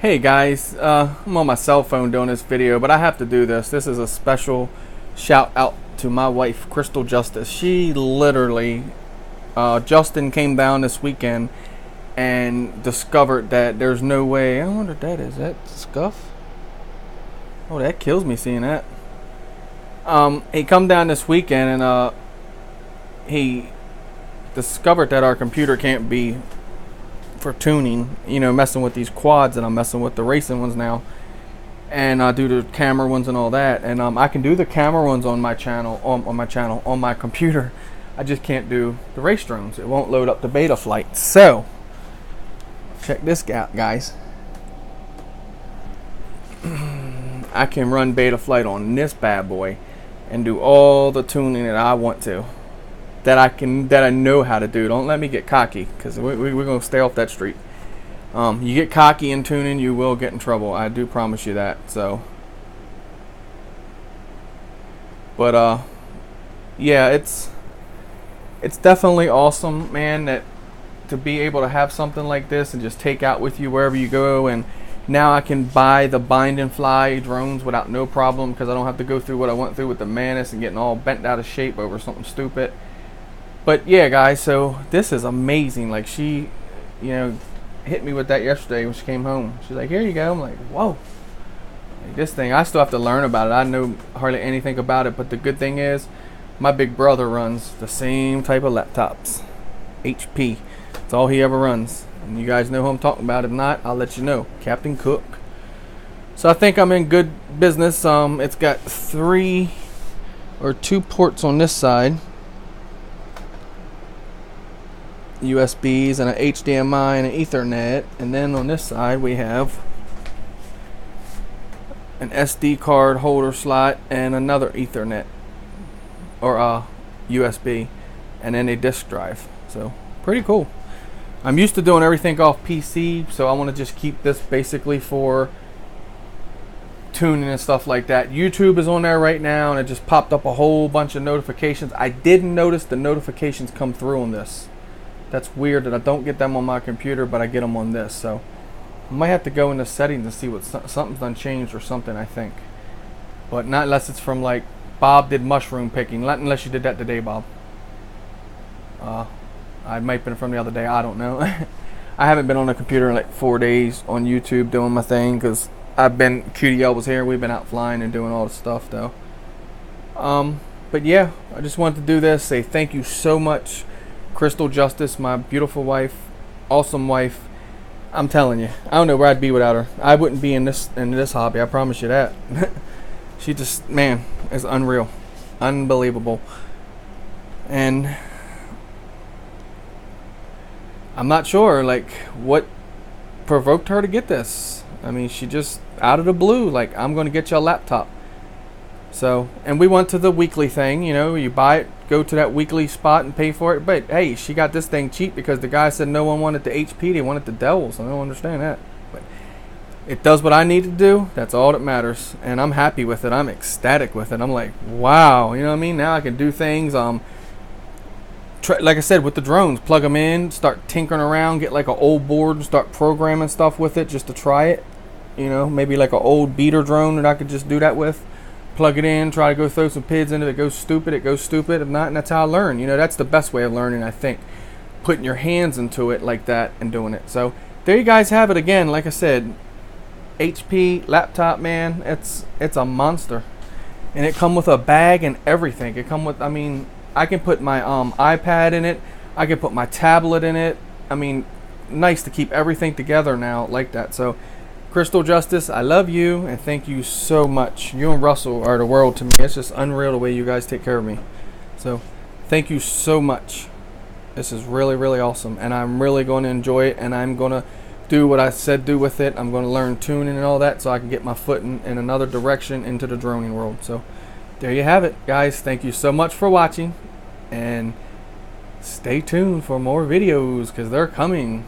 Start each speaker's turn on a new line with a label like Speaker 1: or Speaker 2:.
Speaker 1: Hey guys, I'm on my cell phone doing this video, but I have to do this. This is a special shout out to my wife, Crystal Justice. She literally, Justin came down this weekend and discovered that there's no way. I wonder what that is. That scuff? Oh, that kills me seeing that. He come down this weekend and he discovered that our computer can't be for tuning, messing with these quads, and I'm messing with the racing ones now, and I do the camera ones and all that, and I can do the camera ones on my channel, on my computer. I just can't do the race drones. It won't load up the Betaflight. So check this out, guys. I can run Betaflight on this bad boy and do all the tuning that I want to, that I know how to do. Don't let me get cocky, because we're gonna stay off that street. You get cocky in tuning, you will get in trouble. I do promise you that. So, but yeah, it's definitely awesome, man, that to be able to have something like this and just take out with you wherever you go. And now I can buy the bind and fly drones without no problem, because I don't have to go through what I went through with the Manus and getting all bent out of shape over something stupid. But yeah, guys, so this is amazing. Like, she, hit me with that yesterday when she came home. She's like, here you go. I'm like, whoa. Like, this thing, I still have to learn about it. I know hardly anything about it, but the good thing is my big brother runs the same type of laptops. HP. That's all he ever runs. And you guys know who I'm talking about. If not, I'll let you know. Captain Cook. So I think I'm in good business. It's got 3 or 2 ports on this side. USBs and an HDMI and an Ethernet, and then on this side we have an SD card holder slot and another Ethernet or USB, and then a disk drive. So pretty cool. I'm used to doing everything off PC, so I want to just keep this basically for tuning and stuff like that. YouTube is on there right now, and it just popped up a whole bunch of notifications. I didn't notice the notifications come through on this. That's weird that I don't get them on my computer, but I get them on this. So I might have to go into settings and see what something's done changed or something, I think. But not unless it's from, like, Bob did mushroom picking. Not unless you did that today, Bob. I might have been from the other day. I don't know. I haven't been on the computer in like 4 days on YouTube doing my thing, because QDL was here. We've been out flying and doing all the stuff, though. But yeah, I just wanted to do this. Say thank you so much, Crystal Justice, my beautiful wife, awesome wife. I'm telling you, I don't know where I'd be without her. I wouldn't be in this hobby. I promise you that. She just, man, is unreal, unbelievable. And I'm not sure, like, what provoked her to get this. I mean, she just out of the blue, like, I'm going to get you a laptop. So, and we went to the weekly thing, you buy it, go to that weekly spot and pay for it. But hey, she got this thing cheap because the guy said no one wanted the HP, they wanted the Dells. I don't understand that. But it does what I need to do. That's all that matters. And I'm happy with it. I'm ecstatic with it. I'm like, wow, you know what I mean? Now I can do things. Like I said, with the drones, plug them in, start tinkering around, get like an old board and start programming stuff with it just to try it. Maybe like an old beater drone that I could just do that with. Plug it in, try to go throw some PIDs into it. If it goes stupid, it goes stupid. If not, and that's how I learn. That's the best way of learning, I think. Putting your hands into it like that and doing it. So there you guys have it again. Like I said, HP laptop, man, it's a monster. And it come with a bag and everything. It come with, I mean, I can put my iPad in it. I can put my tablet in it. I mean, nice to keep everything together now like that. So Crystal Justice, I love you, and thank you so much. You and Russell are the world to me. It's just unreal the way you guys take care of me. So thank you so much. This is really, really awesome, and I'm really going to enjoy it, and I'm going to do what I said do with it. I'm going to learn tuning and all that so I can get my foot in another direction into the droning world. So there you have it, guys. Thank you so much for watching, and stay tuned for more videos because they're coming.